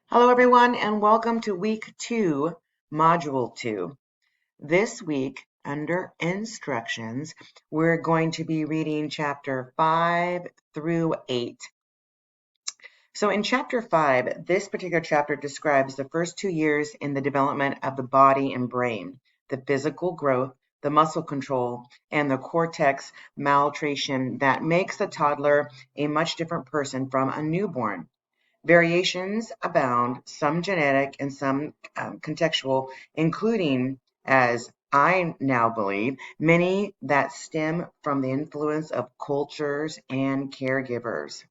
Hello, everyone, and welcome to Week 2, Module 2. This week, under Instructions, we're going to be reading Chapter 5 through 8. So in Chapter 5, this particular chapter describes the first 2 years in the development of the body and brain, the physical growth, the muscle control, and the cortex maltration that makes the toddler a much different person from a newborn. Variations abound, some genetic and some contextual, including, as I now believe, many that stem from the influence of cultures and caregivers.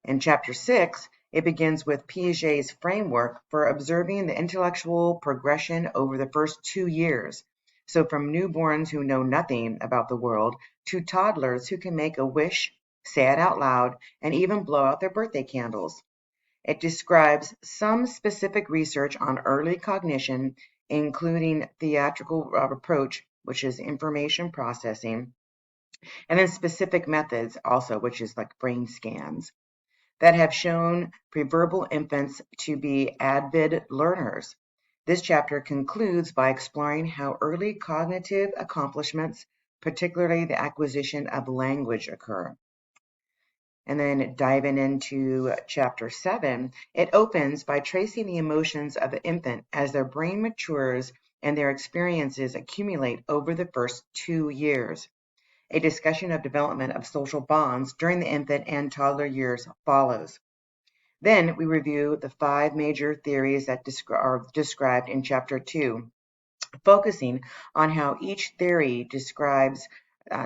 In Chapter 6, it begins with Piaget's framework for observing the intellectual progression over the first 2 years. So from newborns who know nothing about the world to toddlers who can make a wish, say it out loud, and even blow out their birthday candles. It describes some specific research on early cognition, including theatrical approach, which is information processing, and then specific methods also, which is like brain scans, that have shown preverbal infants to be avid learners. This chapter concludes by exploring how early cognitive accomplishments, particularly the acquisition of language, occur. And then diving into Chapter 7, it opens by tracing the emotions of the infant as their brain matures and their experiences accumulate over the first 2 years. A discussion of development of social bonds during the infant and toddler years follows. Then we review the 5 major theories that are described in Chapter 2, focusing on how each theory describes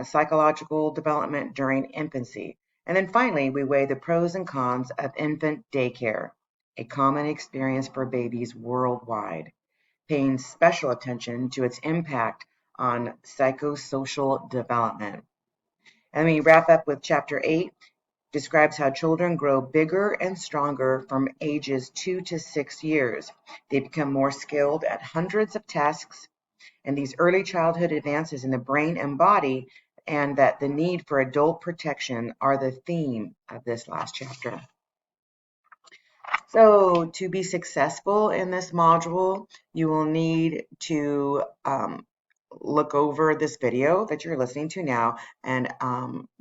psychological development during infancy. And then finally, we weigh the pros and cons of infant daycare, a common experience for babies worldwide, paying special attention to its impact on psychosocial development. And we wrap up with Chapter 8, describes how children grow bigger and stronger from ages 2 to 6 years. They become more skilled at hundreds of tasks, and these early childhood advances in the brain and body, and that the need for adult protection are the theme of this last chapter. So to be successful in this module, you will need to look over this video that you're listening to now and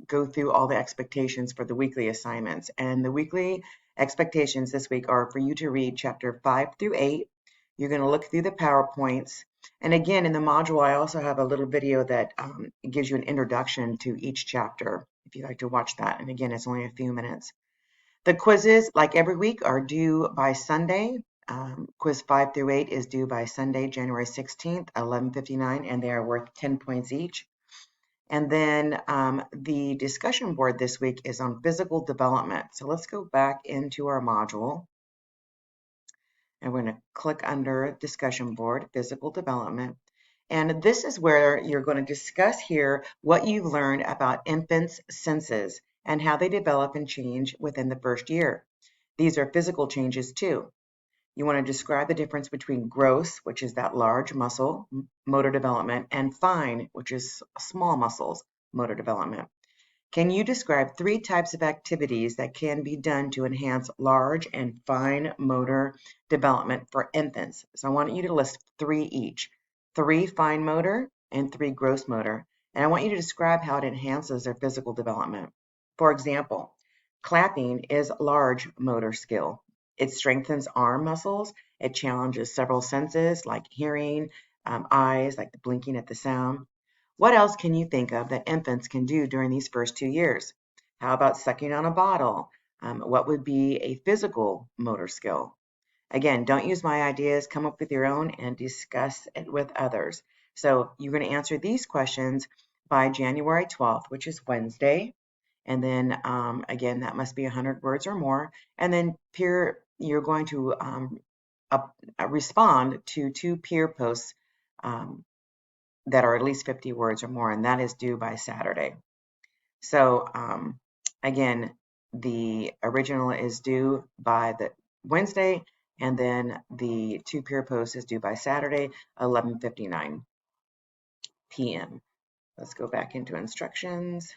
go through all the expectations for the weekly assignments. And the weekly expectations this week are for you to read Chapter 5 through 8. You're going to look through the PowerPoints. And again, in the module, I also have a little video that gives you an introduction to each chapter, if you'd like to watch that. And again, it's only a few minutes. The quizzes, like every week, are due by Sunday. Quiz 5 through 8 is due by Sunday, January 16th, 11:59, and they are worth 10 points each. And then the discussion board this week is on physical development. So let's go back into our module. And we're going to click under discussion board, physical development. And this is where you're going to discuss here what you've learned about infants' senses and how they develop and change within the first year. These are physical changes too. You want to describe the difference between gross, which is that large muscle, motor development, and fine, which is small muscles, motor development. Can you describe 3 types of activities that can be done to enhance large and fine motor development for infants? So I want you to list 3 each, 3 fine motor and 3 gross motor. And I want you to describe how it enhances their physical development. For example, clapping is large motor skill. It strengthens arm muscles. It challenges several senses like hearing, eyes, like the blinking at the sound. What else can you think of that infants can do during these first 2 years? How about sucking on a bottle? What would be a physical motor skill? Again, don't use my ideas, come up with your own and discuss it with others. So you're going to answer these questions by January 12th, which is Wednesday. And then again, that must be 100 words or more. And then you're going to respond to 2 peer posts that are at least 50 words or more, and that is due by Saturday. So again, the original is due by the Wednesday, and then the 2 peer posts is due by Saturday, 11:59 p.m. Let's go back into instructions.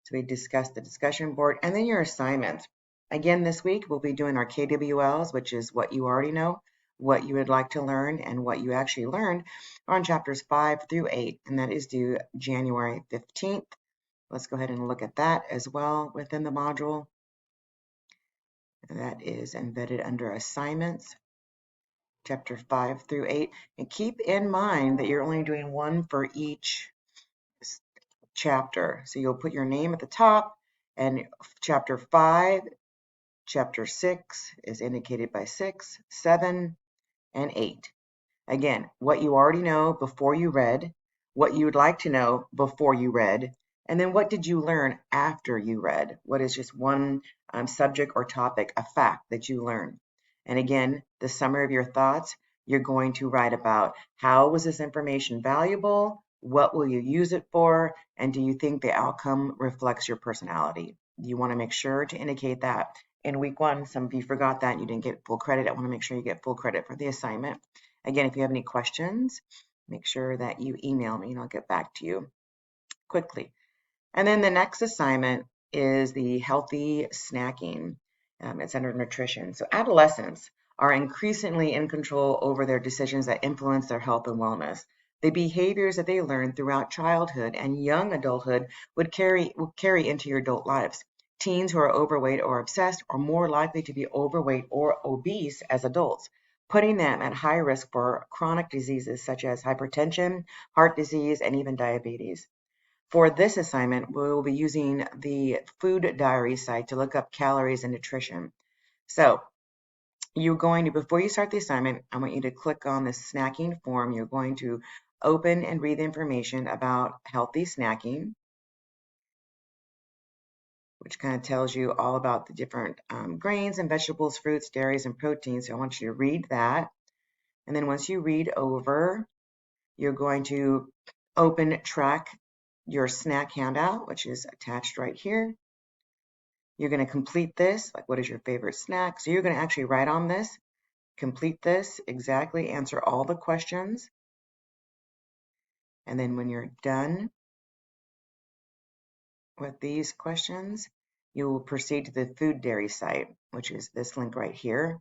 So we discussed the discussion board, and then your assignments. Again, this week we'll be doing our KWLs, which is what you already know, what you would like to learn, and what you actually learned on chapters 5 through 8, and that is due January 15th. Let's go ahead and look at that as well within the module. That is embedded under assignments, chapter 5 through 8. And keep in mind that you're only doing one for each chapter. So you'll put your name at the top, and chapter 5, chapter 6 is indicated by 6, 7, and 8. Again, what you already know before you read, what you would like to know before you read, and then what did you learn after you read? What is just one subject or topic, a fact that you learned? And again, the summary of your thoughts, you're going to write about how was this information valuable, what will you use it for, and do you think the outcome reflects your personality? You want to make sure to indicate that. In week 1, some of you forgot that, you didn't get full credit. I want to make sure you get full credit for the assignment. Again, if you have any questions, make sure that you email me and I'll get back to you quickly. And then the next assignment is the healthy snacking. It's under nutrition. So adolescents are increasingly in control over their decisions that influence their health and wellness. The behaviors that they learn throughout childhood and young adulthood will carry into your adult lives. Teens who are overweight or obsessed are more likely to be overweight or obese as adults, putting them at high risk for chronic diseases such as hypertension, heart disease, and even diabetes. For this assignment, we will be using the food diary site to look up calories and nutrition. So you're going to, before you start the assignment, I want you to click on the snacking form. You're going to open and read the information about healthy snacking, which kind of tells you all about the different grains and vegetables, fruits, dairies, and proteins. So I want you to read that. And then once you read over, you're going to track your snack handout, which is attached right here. You're going to complete this, like what is your favorite snack? So you're going to actually write on this, complete this, exactly, answer all the questions. And then when you're done with these questions, you will proceed to the food diary site, which is this link right here.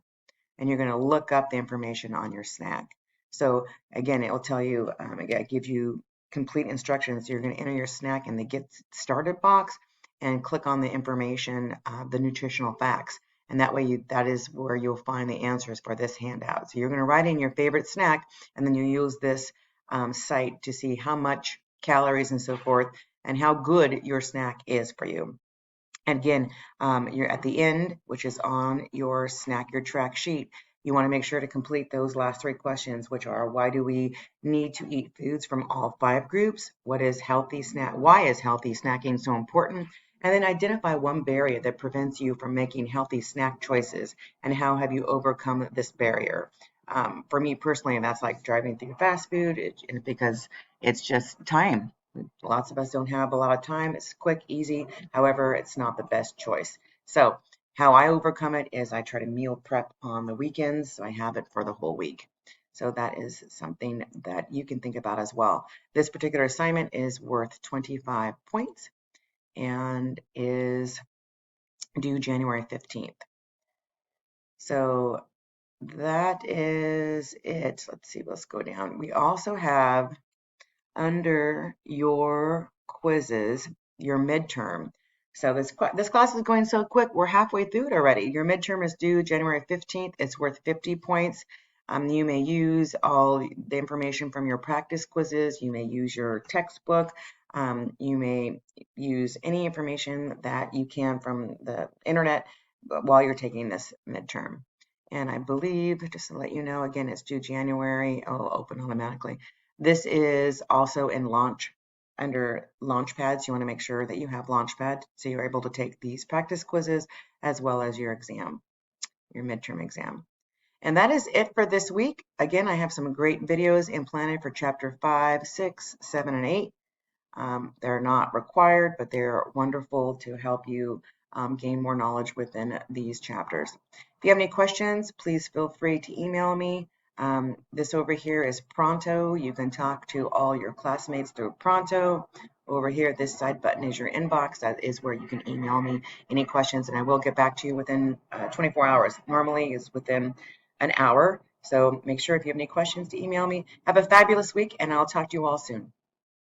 And you're going to look up the information on your snack. So again, it will tell you, it gives you complete instructions. You're going to enter your snack in the Get Started box and click on the information, the nutritional facts. And that way, that is where you'll find the answers for this handout. So you're going to write in your favorite snack, and then you use this site to see how much calories and so forth, and how good your snack is for you. And again, you're at the end, which is on your Snack Your Track sheet. You want to make sure to complete those last 3 questions, which are: why do we need to eat foods from all 5 groups? What is healthy snack? Why is healthy snacking so important? And then identify one barrier that prevents you from making healthy snack choices, and how have you overcome this barrier? For me personally, that's like driving through fast food, because it's just time. Lots of us don't have a lot of time. It's quick, easy. However, it's not the best choice. So how I overcome it is I try to meal prep on the weekends, so I have it for the whole week. So that is something that you can think about as well. This particular assignment is worth 25 points and is due January 15th. So that is it. Let's see, let's go down. We also have under your quizzes, your midterm. So this class is going so quick, we're halfway through it already. Your midterm is due January 15th. It's worth 50 points. You may use all the information from your practice quizzes. You may use your textbook. You may use any information that you can from the internet while you're taking this midterm. And I believe, just to let you know, again, it's due January. It'll open automatically. This is also in under Launchpad. So you want to make sure that you have Launchpad so you're able to take these practice quizzes as well as your exam, your midterm exam. And that is it for this week. Again, I have some great videos implanted for chapter 5, 6, 7, and 8. They're not required, but they're wonderful to help you gain more knowledge within these chapters. If you have any questions, please feel free to email me. This over here is Pronto. You can talk to all your classmates through Pronto. Over here, this side button is your inbox. That is where you can email me any questions, and I will get back to you within 24 hours. Normally is within an hour. So make sure if you have any questions to email me. Have a fabulous week, and I'll talk to you all soon.